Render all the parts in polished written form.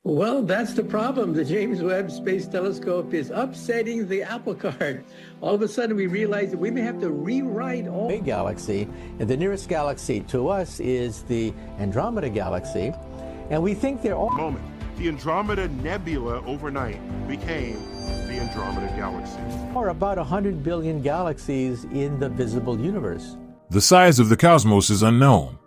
Well, that's the problem. The James Webb Space Telescope is upsetting the apple cart. All of a sudden, we realize that we may have to rewrite all. A galaxy, and the nearest galaxy to us is the Andromeda galaxy, and we think they're all. Moment. The Andromeda Nebula overnight became the Andromeda Galaxy. Or about 100 billion galaxies in the visible universe. The size of the cosmos is unknown.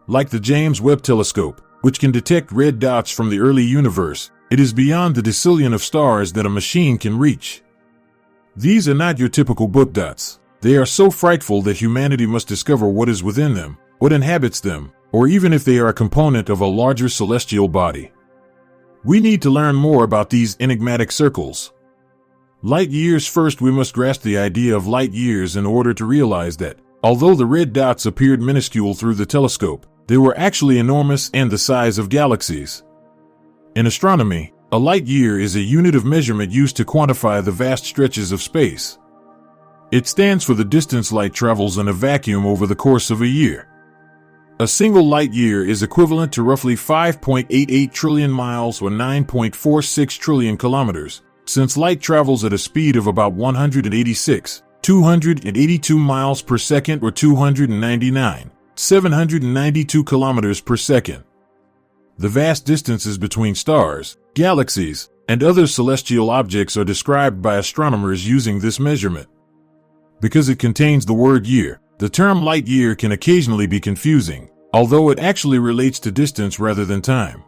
Like the James Webb Telescope, which can detect red dots from the early universe, it is beyond the decillion of stars that a machine can reach. These are not your typical book dots. They are so frightful that humanity must discover what is within them, what inhabits them, or even if they are a component of a larger celestial body. We need to learn more about these enigmatic circles. Light years. First, we must grasp the idea of light years in order to realize that, although the red dots appeared minuscule through the telescope, they were actually enormous and the size of galaxies. In astronomy, a light year is a unit of measurement used to quantify the vast stretches of space. It stands for the distance light travels in a vacuum over the course of a year. A single light year is equivalent to roughly 5.88 trillion miles or 9.46 trillion kilometers, since light travels at a speed of about 282 miles per second or 792 kilometers per second. The vast distances between stars, galaxies, and other celestial objects are described by astronomers using this measurement. Because it contains the word year, the term light year can occasionally be confusing, although it actually relates to distance rather than time.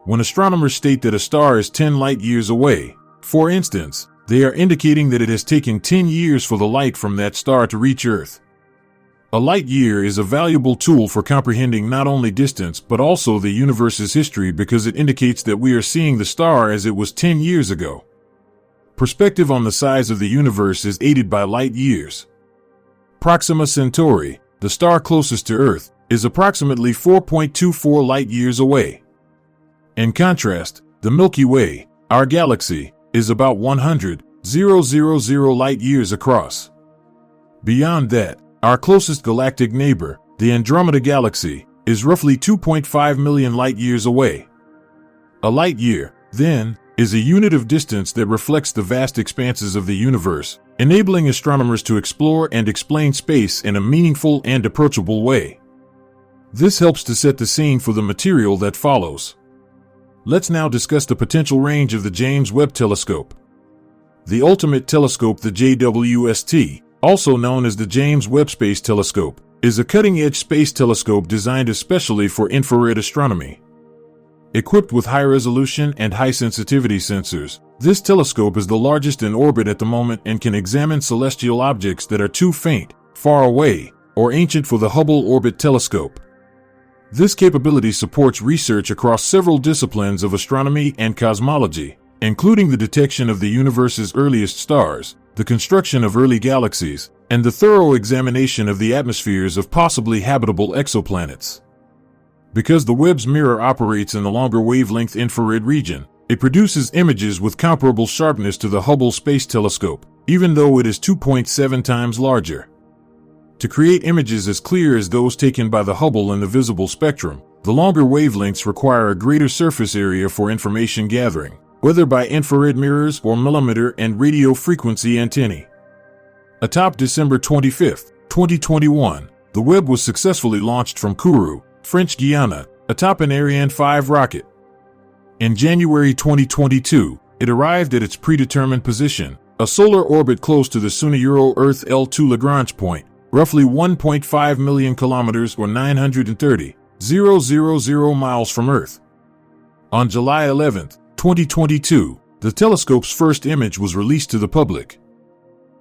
When astronomers state that a star is 10 light years away, for instance, they are indicating that it has taken 10 years for the light from that star to reach Earth. A light year is a valuable tool for comprehending not only distance but also the universe's history because it indicates that we are seeing the star as it was 10 years ago. Perspective on the size of the universe is aided by light years. Proxima Centauri, the star closest to Earth, is approximately 4.24 light years away. In contrast, the Milky Way, our galaxy, is about 100,000 light years across. Beyond that, our closest galactic neighbor, the Andromeda Galaxy, is roughly 2.5 million light years away. A light year, then, is a unit of distance that reflects the vast expanses of the universe, enabling astronomers to explore and explain space in a meaningful and approachable way. This helps to set the scene for the material that follows. Let's now discuss the potential range of the James Webb Telescope. The ultimate telescope, the JWST, also known as the James Webb Space Telescope, is a cutting-edge space telescope designed especially for infrared astronomy. Equipped with high-resolution and high-sensitivity sensors, this telescope is the largest in orbit at the moment and can examine celestial objects that are too faint, far away, or ancient for the Hubble Orbit Telescope. This capability supports research across several disciplines of astronomy and cosmology, including the detection of the universe's earliest stars, the construction of early galaxies, and the thorough examination of the atmospheres of possibly habitable exoplanets. Because the Webb's mirror operates in the longer wavelength infrared region, it produces images with comparable sharpness to the Hubble Space Telescope, even though it is 2.7 times larger. To create images as clear as those taken by the Hubble in the visible spectrum, the longer wavelengths require a greater surface area for information gathering, whether by infrared mirrors or millimeter and radio frequency antennae. Atop December 25, 2021, the Webb was successfully launched from Kourou, French Guiana, atop an Ariane 5 rocket. In January 2022, it arrived at its predetermined position, a solar orbit close to the Sunny-Euro-Earth L2 Lagrange point, roughly 1.5 million kilometers or 930,000 miles from Earth. On July 11, 2022, the telescope's first image was released to the public.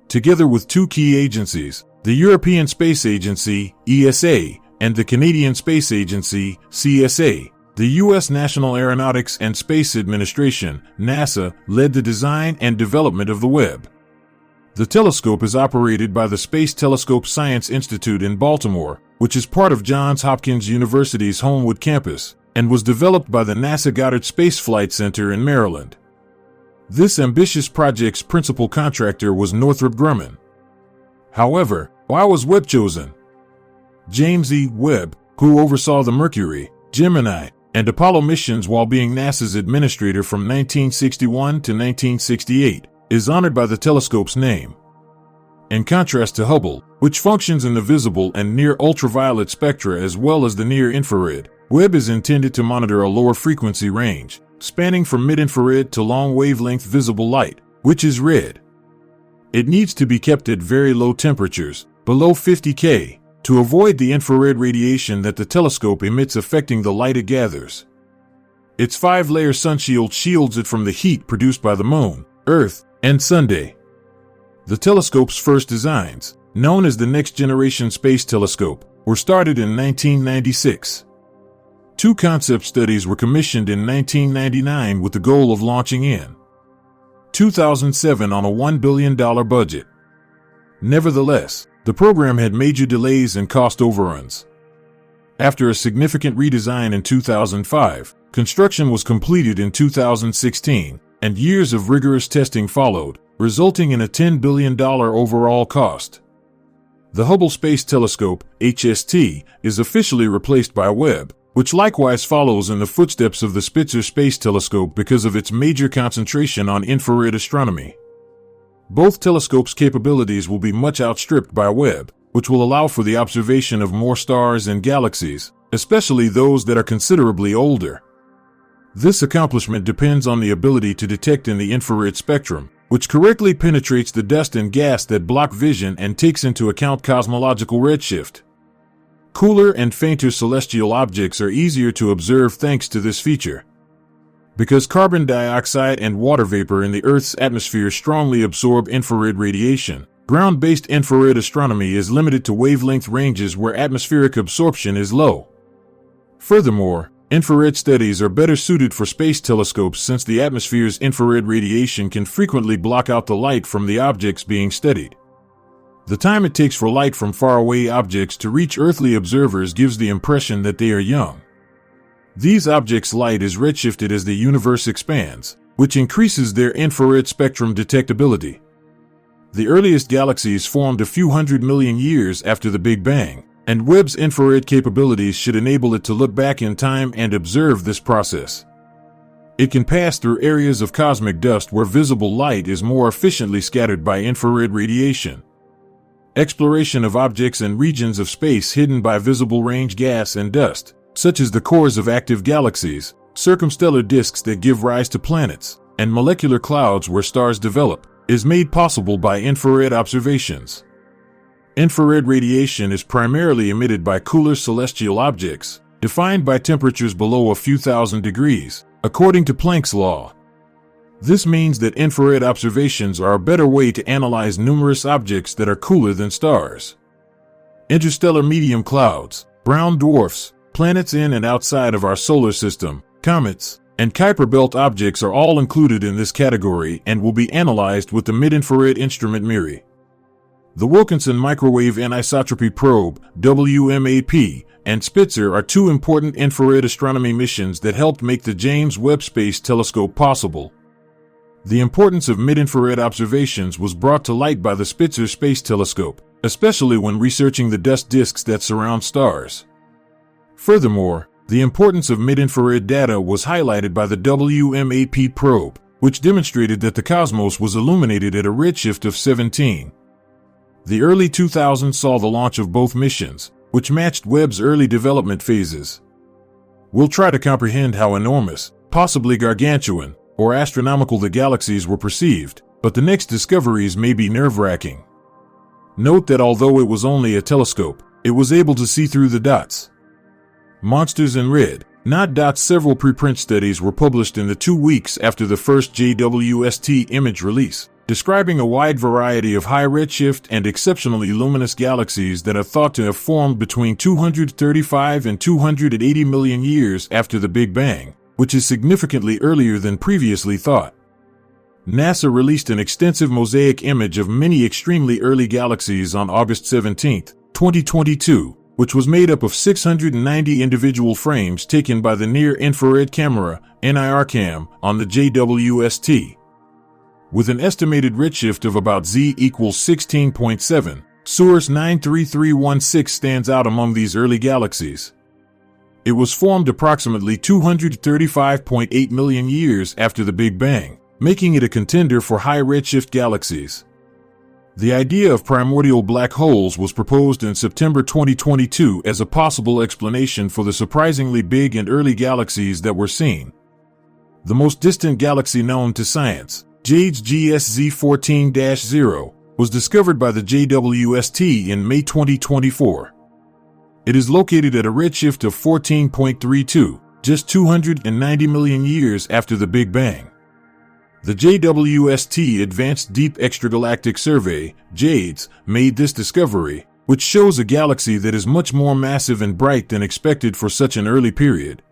Together with two key agencies, the European Space Agency, ESA, and the Canadian Space Agency, CSA, the U.S. National Aeronautics and Space Administration, NASA, led the design and development of the Webb. The telescope is operated by the Space Telescope Science Institute in Baltimore, which is part of Johns Hopkins University's Homewood campus, and was developed by the NASA Goddard Space Flight Center in Maryland. This ambitious project's principal contractor was Northrop Grumman. However, why was Webb chosen? James E. Webb, who oversaw the Mercury, Gemini, and Apollo missions while being NASA's administrator from 1961 to 1968, is honored by the telescope's name. In contrast to Hubble, which functions in the visible and near ultraviolet spectra as well as the near-infrared, Webb is intended to monitor a lower frequency range, spanning from mid-infrared to long-wavelength visible light, which is red. It needs to be kept at very low temperatures, below 50 K, to avoid the infrared radiation that the telescope emits affecting the light it gathers. Its 5-layer sunshield shields it from the heat produced by the Moon, Earth, and Sunday. The telescope's first designs, known as the Next Generation Space Telescope, were started in 1996. 2 concept studies were commissioned in 1999 with the goal of launching in 2007 on a $1 billion budget. Nevertheless, the program had major delays and cost overruns. After a significant redesign in 2005, construction was completed in 2016, and years of rigorous testing followed, resulting in a $10 billion overall cost. The Hubble Space Telescope, HST, is officially replaced by Webb, which likewise follows in the footsteps of the Spitzer Space Telescope because of its major concentration on infrared astronomy. Both telescopes' capabilities will be much outstripped by Webb, which will allow for the observation of more stars and galaxies, especially those that are considerably older. This accomplishment depends on the ability to detect in the infrared spectrum, which correctly penetrates the dust and gas that block vision and takes into account cosmological redshift. Cooler and fainter celestial objects are easier to observe thanks to this feature. Because carbon dioxide and water vapor in the Earth's atmosphere strongly absorb infrared radiation, ground-based infrared astronomy is limited to wavelength ranges where atmospheric absorption is low. Furthermore, infrared studies are better suited for space telescopes since the atmosphere's infrared radiation can frequently block out the light from the objects being studied. The time it takes for light from faraway objects to reach earthly observers gives the impression that they are young. These objects' light is redshifted as the universe expands, which increases their infrared spectrum detectability. The earliest galaxies formed a few hundred million years after the Big Bang, and Webb's infrared capabilities should enable it to look back in time and observe this process. It can pass through areas of cosmic dust where visible light is more efficiently scattered by infrared radiation. Exploration of objects and regions of space hidden by visible range gas and dust, such as the cores of active galaxies, circumstellar disks that give rise to planets, and molecular clouds where stars develop, is made possible by infrared observations. Infrared radiation is primarily emitted by cooler celestial objects, defined by temperatures below a few thousand degrees, according to Planck's law. This means that infrared observations are a better way to analyze numerous objects that are cooler than stars. Interstellar medium clouds, brown dwarfs, planets in and outside of our solar system, comets, and Kuiper belt objects are all included in this category and will be analyzed with the mid-infrared instrument MIRI. The Wilkinson Microwave Anisotropy Probe, WMAP, and Spitzer are 2 important infrared astronomy missions that helped make the James Webb Space Telescope possible. The importance of mid-infrared observations was brought to light by the Spitzer Space Telescope, especially when researching the dust disks that surround stars. Furthermore, the importance of mid-infrared data was highlighted by the WMAP probe, which demonstrated that the cosmos was illuminated at a redshift of 17. The early 2000s saw the launch of both missions, which matched Webb's early development phases. We'll try to comprehend how enormous, possibly gargantuan, or astronomical the galaxies were perceived, but the next discoveries may be nerve-wracking. Note that although it was only a telescope, it was able to see through the dots. Monsters in Red, Not dots. Several preprint studies were published in the 2 weeks after the first JWST image release, describing a wide variety of high redshift and exceptionally luminous galaxies that are thought to have formed between 235 and 280 million years after the Big Bang, which is significantly earlier than previously thought. NASA released an extensive mosaic image of many extremely early galaxies on August 17, 2022, which was made up of 690 individual frames taken by the Near-Infrared Camera, NIRCam, on the JWST. With an estimated redshift of about Z equals 16.7, Source 93316 stands out among these early galaxies. It was formed approximately 235.8 million years after the Big Bang, making it a contender for high redshift galaxies. The idea of primordial black holes was proposed in September 2022 as a possible explanation for the surprisingly big and early galaxies that were seen. The most distant galaxy known to science, JADES GSZ 14-0, was discovered by the JWST in May 2024. It is located at a redshift of 14.32, just 290 million years after the Big Bang. The JWST Advanced Deep Extragalactic Survey, JADES, made this discovery, which shows a galaxy that is much more massive and bright than expected for such an early period.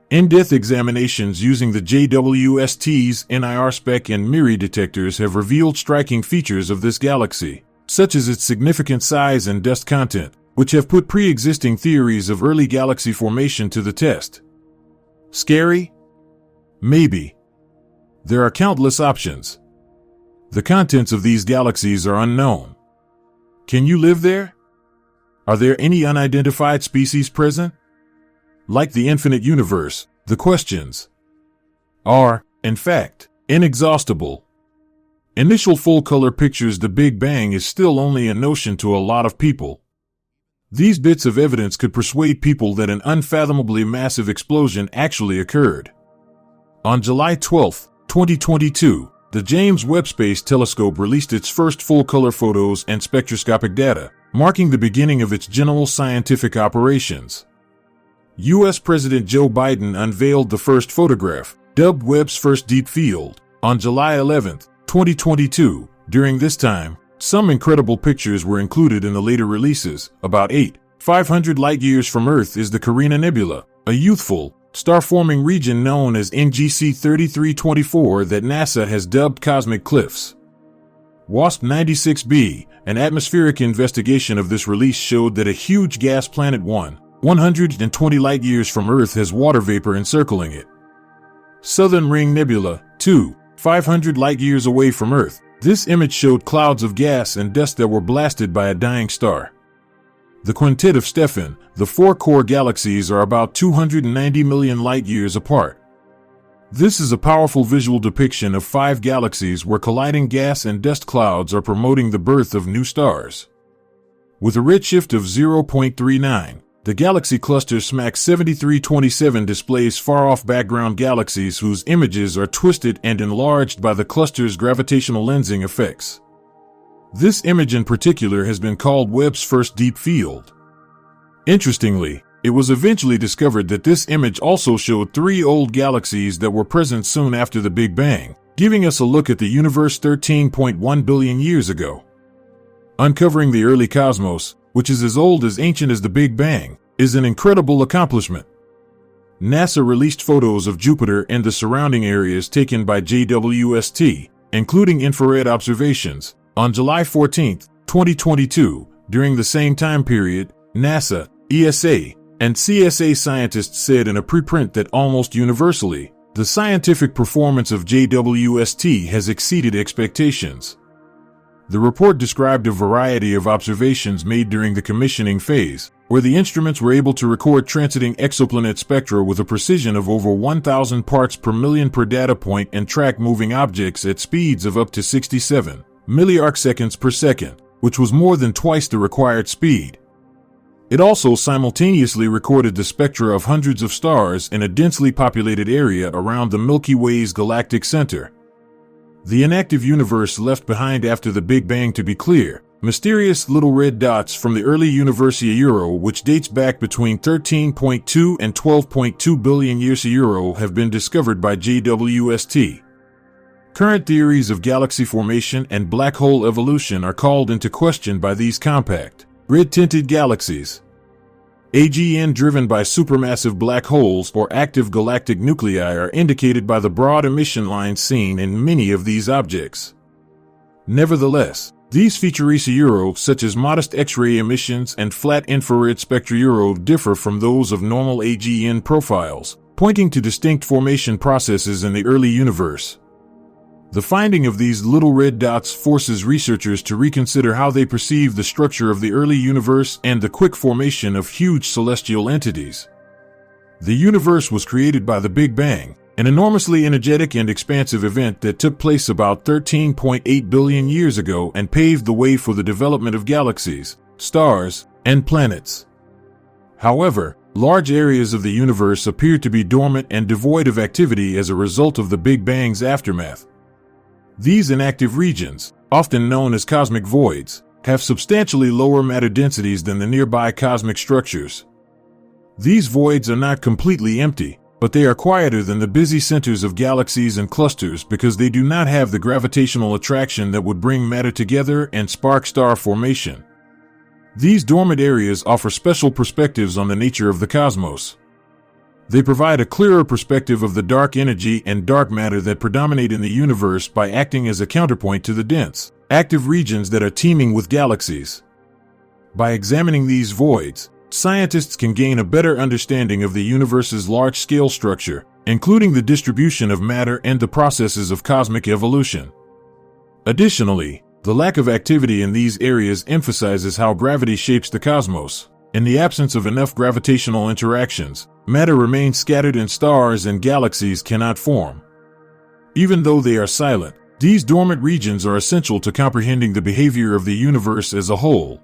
In-depth examinations using the JWST's NIRSpec and MIRI detectors have revealed striking features of this galaxy, such as its significant size and dust content, which have put pre-existing theories of early galaxy formation to the test. Scary? Maybe. There are countless options. The contents of these galaxies are unknown. Can you live there? Are there any unidentified species present? Like the infinite universe, the questions are, in fact, inexhaustible. Initial full-color pictures the Big Bang is still only a notion to a lot of people. These bits of evidence could persuade people that an unfathomably massive explosion actually occurred. On July 12, 2022, the James Webb Space Telescope released its first full-color photos and spectroscopic data, marking the beginning of its general scientific operations. U.S. President Joe Biden unveiled the first photograph, dubbed Webb's first deep field, on July 11, 2022. During this time, some incredible pictures were included in the later releases. About 500 light-years from Earth is the Carina Nebula, a youthful, star-forming region known as NGC 3324 that NASA has dubbed Cosmic Cliffs. WASP 96b, an atmospheric investigation of this release showed that a huge gas planet 120 light-years from Earth has water vapor encircling it. Southern Ring Nebula, 500 light-years away from Earth. This image showed clouds of gas and dust that were blasted by a dying star. The Quintet of Stephan, the four core galaxies, are about 290 million light-years apart. This is a powerful visual depiction of 5 galaxies where colliding gas and dust clouds are promoting the birth of new stars. With a redshift of 0.39, the galaxy cluster SMAC 7327 displays far-off background galaxies whose images are twisted and enlarged by the cluster's gravitational lensing effects. This image in particular has been called Webb's first deep field. Interestingly, it was eventually discovered that this image also showed 3 old galaxies that were present soon after the Big Bang, giving us a look at the universe 13.1 billion years ago. Uncovering the early cosmos, which is as old as ancient as the Big Bang, is an incredible accomplishment. NASA released photos of Jupiter and the surrounding areas taken by JWST, including infrared observations, on July 14, 2022. During the same time period, NASA, ESA, and CSA scientists said in a preprint that almost universally, the scientific performance of JWST has exceeded expectations. The report described a variety of observations made during the commissioning phase, where the instruments were able to record transiting exoplanet spectra with a precision of over 1,000 parts per million per data point and track moving objects at speeds of up to 67 milliarcseconds per second, which was more than twice the required speed. It also simultaneously recorded the spectra of hundreds of stars in a densely populated area around the Milky Way's galactic center. The inactive universe left behind after the Big Bang, to be clear, mysterious little red dots from the early Universia Euro, which dates back between 13.2 and 12.2 billion years Euro, have been discovered by JWST. Current theories of galaxy formation and black hole evolution are called into question by these compact, red-tinted galaxies. AGN driven by supermassive black holes or active galactic nuclei are indicated by the broad emission lines seen in many of these objects. Nevertheless, these feature Euro, such as modest X-ray emissions and flat infrared spectra Euro, differ from those of normal AGN profiles, pointing to distinct formation processes in the early universe. The finding of these little red dots forces researchers to reconsider how they perceive the structure of the early universe and the quick formation of huge celestial entities. The universe was created by the Big Bang, an enormously energetic and expansive event that took place about 13.8 billion years ago and paved the way for the development of galaxies, stars, and planets. However, large areas of the universe appear to be dormant and devoid of activity as a result of the Big Bang's aftermath. These inactive regions, often known as cosmic voids, have substantially lower matter densities than the nearby cosmic structures. These voids are not completely empty, but they are quieter than the busy centers of galaxies and clusters because they do not have the gravitational attraction that would bring matter together and spark star formation. These dormant areas offer special perspectives on the nature of the cosmos. They provide a clearer perspective of the dark energy and dark matter that predominate in the universe by acting as a counterpoint to the dense, active regions that are teeming with galaxies. By examining these voids, scientists can gain a better understanding of the universe's large-scale structure, including the distribution of matter and the processes of cosmic evolution. Additionally, the lack of activity in these areas emphasizes how gravity shapes the cosmos. In the absence of enough gravitational interactions, matter remains scattered and stars and galaxies cannot form. Even though they are silent, these dormant regions are essential to comprehending the behavior of the universe as a whole.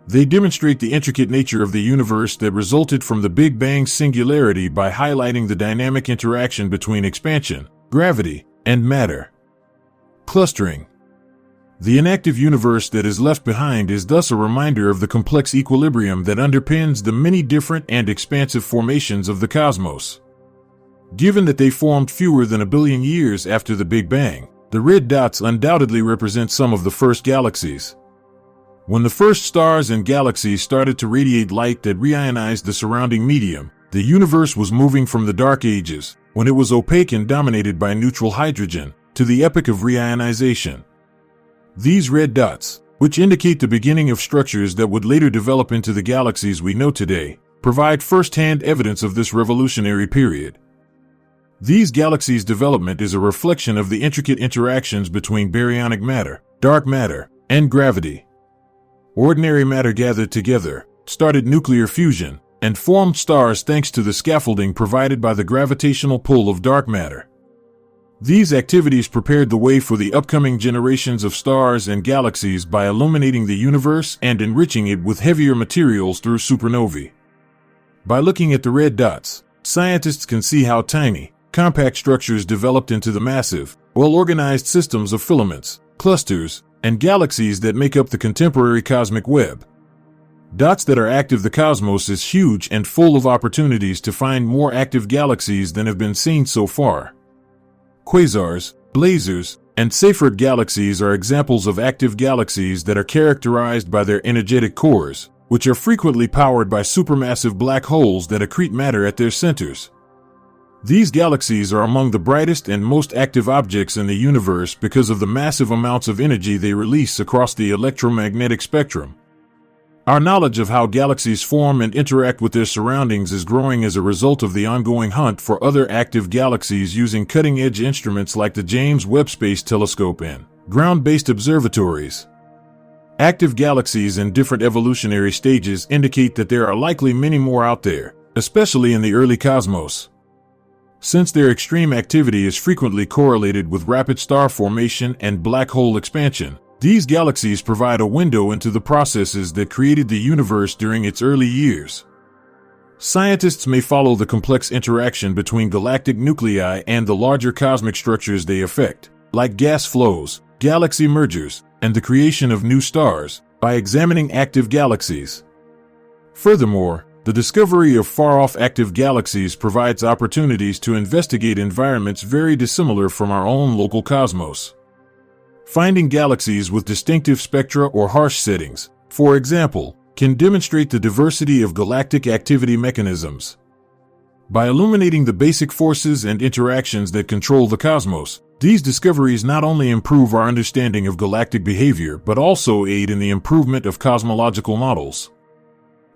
They demonstrate the intricate nature of the universe that resulted from the Big Bang's singularity by highlighting the dynamic interaction between expansion, gravity, and matter. Clustering. The inactive universe that is left behind is thus a reminder of the complex equilibrium that underpins the many different and expansive formations of the cosmos. Given that they formed fewer than 1 billion years after the Big Bang, the red dots undoubtedly represent some of the first galaxies. When the first stars and galaxies started to radiate light that reionized the surrounding medium, the universe was moving from the Dark Ages, when it was opaque and dominated by neutral hydrogen, to the epoch of reionization. These red dots, which indicate the beginning of structures that would later develop into the galaxies we know today, provide first-hand evidence of this revolutionary period. These galaxies' development is a reflection of the intricate interactions between baryonic matter, dark matter, and gravity. Ordinary matter gathered together, started nuclear fusion, and formed stars thanks to the scaffolding provided by the gravitational pull of dark matter. These activities prepared the way for the upcoming generations of stars and galaxies by illuminating the universe and enriching it with heavier materials through supernovae. By looking at the red dots, scientists can see how tiny, compact structures developed into the massive, well-organized systems of filaments, clusters, and galaxies that make up the contemporary cosmic web. Dots that are active. The cosmos is huge and full of opportunities to find more active galaxies than have been seen so far. Quasars, blazars, and Seyfert galaxies are examples of active galaxies that are characterized by their energetic cores, which are frequently powered by supermassive black holes that accrete matter at their centers. These galaxies are among the brightest and most active objects in the universe because of the massive amounts of energy they release across the electromagnetic spectrum. Our knowledge of how galaxies form and interact with their surroundings is growing as a result of the ongoing hunt for other active galaxies using cutting-edge instruments like the James Webb Space Telescope and ground-based observatories. Active galaxies in different evolutionary stages indicate that there are likely many more out there, especially in the early cosmos. Since their extreme activity is frequently correlated with rapid star formation and black hole expansion, these galaxies provide a window into the processes that created the universe during its early years. Scientists may follow the complex interaction between galactic nuclei and the larger cosmic structures they affect, like gas flows, galaxy mergers, and the creation of new stars, by examining active galaxies. Furthermore, the discovery of far-off active galaxies provides opportunities to investigate environments very dissimilar from our own local cosmos. Finding galaxies with distinctive spectra or harsh settings, for example, can demonstrate the diversity of galactic activity mechanisms. By illuminating the basic forces and interactions that control the cosmos, these discoveries not only improve our understanding of galactic behavior but also aid in the improvement of cosmological models.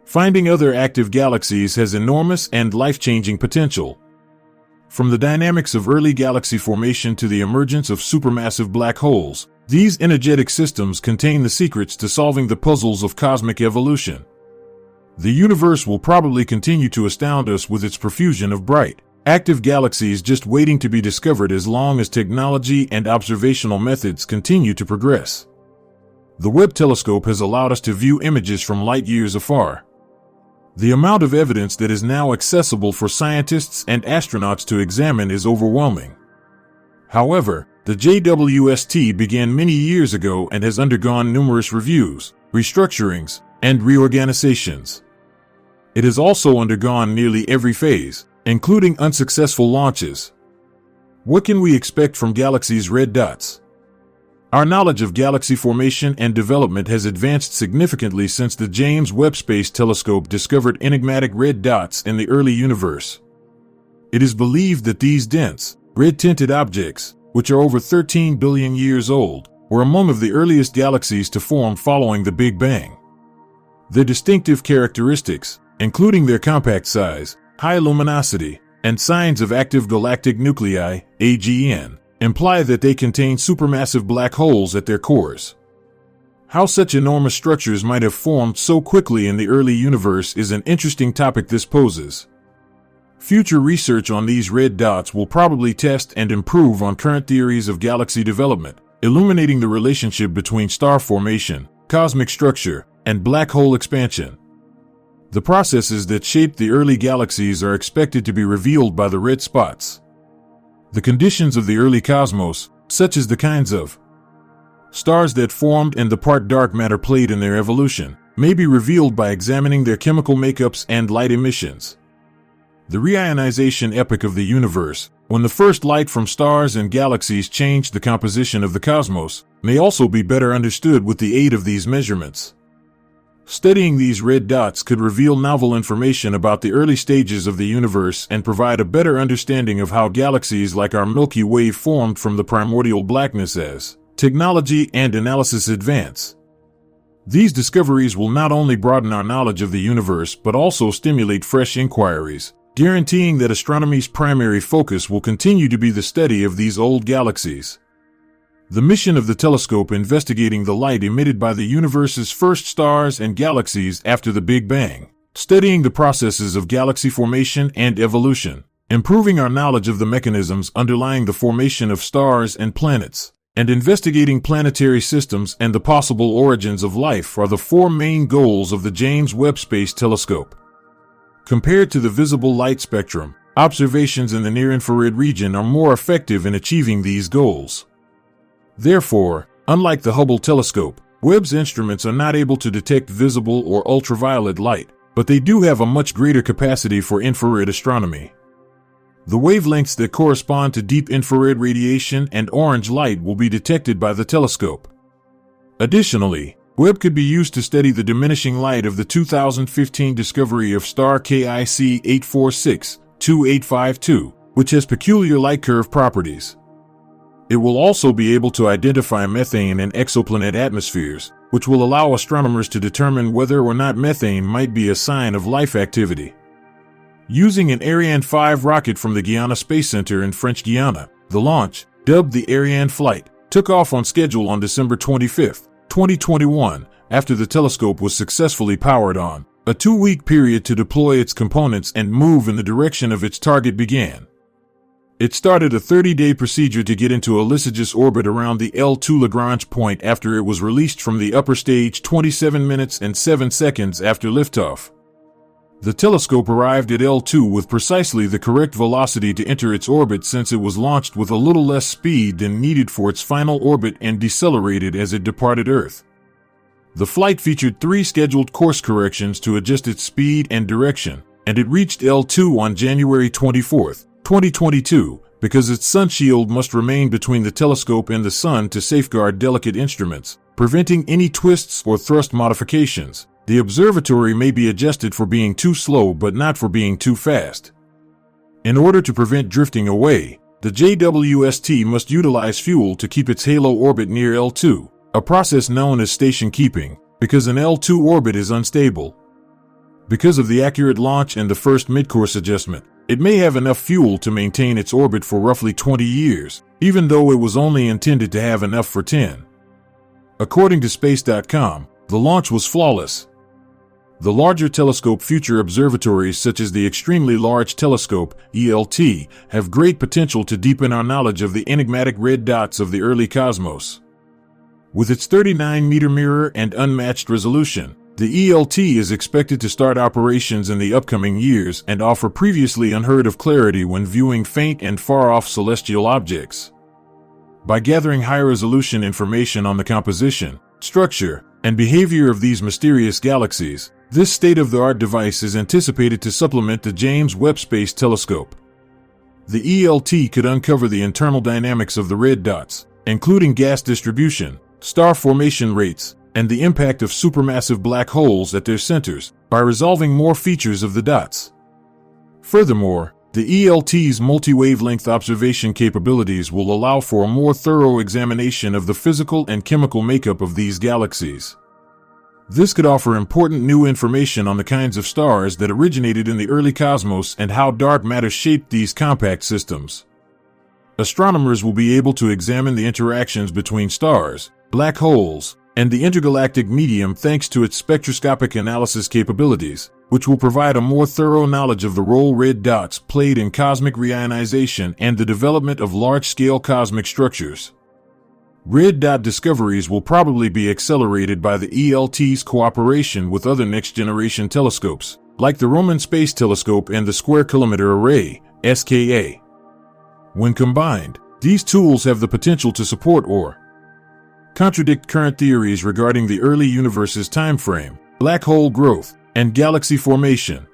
Finding other active galaxies has enormous and life-changing potential. From the dynamics of early galaxy formation to the emergence of supermassive black holes, these energetic systems contain the secrets to solving the puzzles of cosmic evolution. The universe will probably continue to astound us with its profusion of bright, active galaxies just waiting to be discovered as long as technology and observational methods continue to progress. The Webb telescope has allowed us to view images from light years afar. The amount of evidence that is now accessible for scientists and astronauts to examine is overwhelming. However, the JWST began many years ago and has undergone numerous reviews, restructurings, and reorganizations. It has also undergone nearly every phase, including unsuccessful launches. What can we expect from galaxies' red dots? Our knowledge of galaxy formation and development has advanced significantly since the James Webb Space Telescope discovered enigmatic red dots in the early universe. It is believed that these dense, red-tinted objects, which are over 13 billion years old, were among the earliest galaxies to form following the Big Bang. Their distinctive characteristics, including their compact size, high luminosity, and signs of active galactic nuclei, AGN, imply that they contain supermassive black holes at their cores. How such enormous structures might have formed so quickly in the early universe is an interesting topic this poses. Future research on these red dots will probably test and improve on current theories of galaxy development, illuminating the relationship between star formation, cosmic structure, and black hole expansion. The processes that shaped the early galaxies are expected to be revealed by the red spots. The conditions of the early cosmos, such as the kinds of stars that formed and the part dark matter played in their evolution, may be revealed by examining their chemical makeups and light emissions. The reionization epoch of the universe, when the first light from stars and galaxies changed the composition of the cosmos, may also be better understood with the aid of these measurements. Studying these red dots could reveal novel information about the early stages of the universe and provide a better understanding of how galaxies like our Milky Way formed from the primordial blackness as technology and analysis advance. These discoveries will not only broaden our knowledge of the universe but also stimulate fresh inquiries, guaranteeing that astronomy's primary focus will continue to be the study of these old galaxies. The mission of the telescope investigating the light emitted by the universe's first stars and galaxies after the Big Bang, studying the processes of galaxy formation and evolution, improving our knowledge of the mechanisms underlying the formation of stars and planets, and investigating planetary systems and the possible origins of life are the four main goals of the James Webb Space Telescope. Compared to the visible light spectrum, observations in the near-infrared region are more effective in achieving these goals. Therefore, unlike the Hubble telescope, Webb's instruments are not able to detect visible or ultraviolet light, but they do have a much greater capacity for infrared astronomy. The wavelengths that correspond to deep infrared radiation and orange light will be detected by the telescope. Additionally, Webb could be used to study the diminishing light of the 2015 discovery of star KIC 846-2852, which has peculiar light curve properties. It will also be able to identify methane in exoplanet atmospheres, which will allow astronomers to determine whether or not methane might be a sign of life activity. Using an Ariane 5 rocket from the Guiana Space Center in French Guiana, the launch, dubbed the Ariane flight, took off on schedule on December 25, 2021, after the telescope was successfully powered on. A 2-week period to deploy its components and move in the direction of its target began. It started a 30-day procedure to get into a lysogous orbit around the L2 Lagrange point after it was released from the upper stage 27 minutes and 7 seconds after liftoff. The telescope arrived at L2 with precisely the correct velocity to enter its orbit since it was launched with a little less speed than needed for its final orbit and decelerated as it departed Earth. The flight featured 3 scheduled course corrections to adjust its speed and direction, and it reached L2 on January 24, 2022, because its sun shield must remain between the telescope and the sun to safeguard delicate instruments, preventing any twists or thrust modifications. The observatory may be adjusted for being too slow but not for being too fast. In order to prevent drifting away, the JWST must utilize fuel to keep its halo orbit near L2, a process known as station keeping, because an L2 orbit is unstable. Because of the accurate launch and the first mid-course adjustment, it may have enough fuel to maintain its orbit for roughly 20 years, even though it was only intended to have enough for 10. According to Space.com, the launch was flawless. The larger telescope future observatories such as the Extremely Large Telescope, ELT, have great potential to deepen our knowledge of the enigmatic red dots of the early cosmos. With its 39-meter mirror and unmatched resolution, the ELT is expected to start operations in the upcoming years and offer previously unheard-of clarity when viewing faint and far-off celestial objects. By gathering high-resolution information on the composition, structure, and behavior of these mysterious galaxies, this state-of-the-art device is anticipated to supplement the James Webb Space Telescope. The ELT could uncover the internal dynamics of the red dots, including gas distribution, star formation rates, and the impact of supermassive black holes at their centers, by resolving more features of the dots. Furthermore, the ELT's multi-wavelength observation capabilities will allow for a more thorough examination of the physical and chemical makeup of these galaxies. This could offer important new information on the kinds of stars that originated in the early cosmos and how dark matter shaped these compact systems. Astronomers will be able to examine the interactions between stars, black holes, and the intergalactic medium thanks to its spectroscopic analysis capabilities, which will provide a more thorough knowledge of the role red dots played in cosmic reionization and the development of large-scale cosmic structures. Red dot discoveries will probably be accelerated by the ELT's cooperation with other next-generation telescopes, like the Roman Space Telescope and the Square Kilometre Array, SKA. When combined, these tools have the potential to support or contradict current theories regarding the early universe's time frame, black hole growth, and galaxy formation.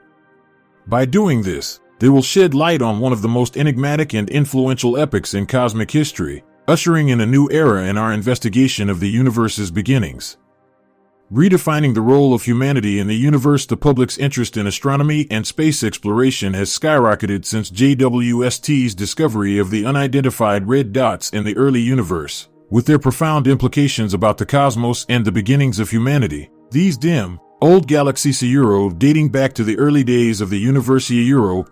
By doing this, they will shed light on one of the most enigmatic and influential epochs in cosmic history, ushering in a new era in our investigation of the universe's beginnings. Redefining the role of humanity in the universe, the public's interest in astronomy and space exploration has skyrocketed since JWST's discovery of the unidentified red dots in the early universe. With their profound implications about the cosmos and the beginnings of humanity, these dim, old galaxies dating back to the early days of the universe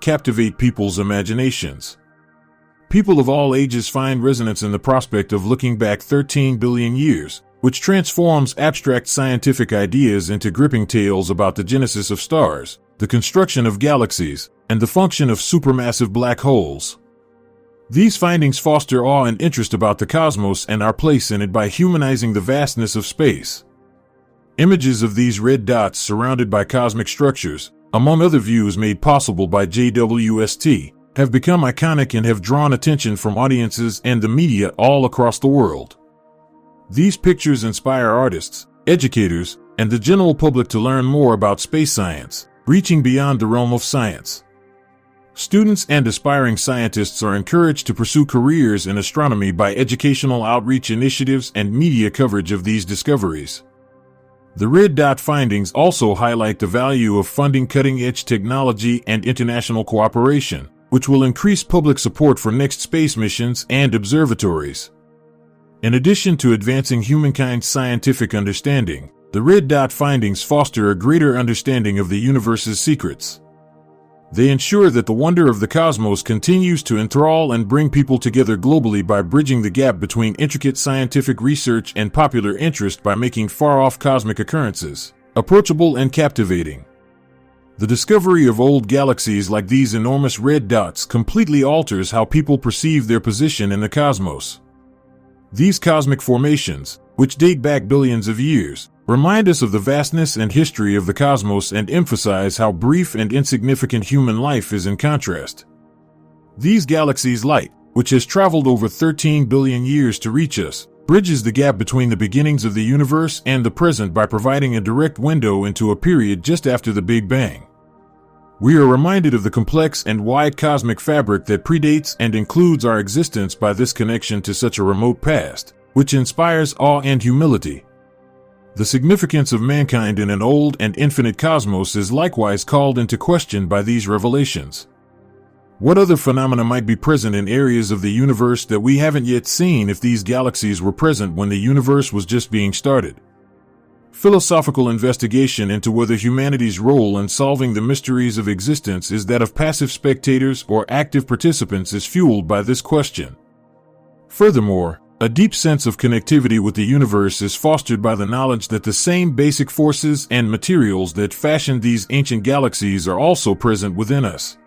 captivate people's imaginations. People of all ages find resonance in the prospect of looking back 13 billion years, which transforms abstract scientific ideas into gripping tales about the genesis of stars, the construction of galaxies, and the function of supermassive black holes. These findings foster awe and interest about the cosmos and our place in it by humanizing the vastness of space. Images of these red dots surrounded by cosmic structures, among other views made possible by JWST, have become iconic and have drawn attention from audiences and the media all across the world. These pictures inspire artists, educators, and the general public to learn more about space science, reaching beyond the realm of science. Students and aspiring scientists are encouraged to pursue careers in astronomy by educational outreach initiatives and media coverage of these discoveries. The red dot findings also highlight the value of funding cutting-edge technology and international cooperation, which will increase public support for next space missions and observatories. In addition to advancing humankind's scientific understanding, the red dot findings foster a greater understanding of the universe's secrets. They ensure that the wonder of the cosmos continues to enthrall and bring people together globally by bridging the gap between intricate scientific research and popular interest by making far-off cosmic occurrences approachable and captivating. The discovery of old galaxies like these enormous red dots completely alters how people perceive their position in the cosmos. These cosmic formations, which date back billions of years, remind us of the vastness and history of the cosmos and emphasize how brief and insignificant human life is in contrast. These galaxies' light, which has traveled over 13 billion years to reach us, bridges the gap between the beginnings of the universe and the present by providing a direct window into a period just after the Big Bang. We are reminded of the complex and wide cosmic fabric that predates and includes our existence by this connection to such a remote past, which inspires awe and humility. The significance of mankind in an old and infinite cosmos is likewise called into question by these revelations. What other phenomena might be present in areas of the universe that we haven't yet seen if these galaxies were present when the universe was just being started? Philosophical investigation into whether humanity's role in solving the mysteries of existence is that of passive spectators or active participants is fueled by this question. Furthermore, A deep sense of connectivity with the universe is fostered by the knowledge that the same basic forces and materials that fashioned these ancient galaxies are also present within us.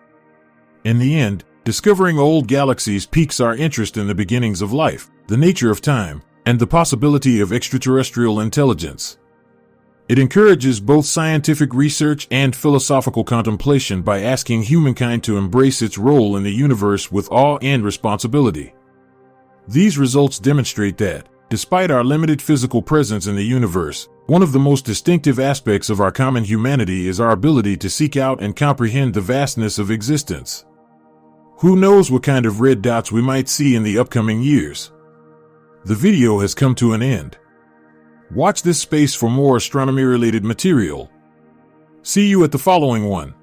In the end, discovering old galaxies piques our interest in the beginnings of life, the nature of time, and the possibility of extraterrestrial intelligence. It encourages both scientific research and philosophical contemplation by asking humankind to embrace its role in the universe with awe and responsibility. These results demonstrate that, despite our limited physical presence in the universe, one of the most distinctive aspects of our common humanity is our ability to seek out and comprehend the vastness of existence. Who knows what kind of red dots we might see in the upcoming years? The video has come to an end. Watch this space for more astronomy-related material. See you at the following one.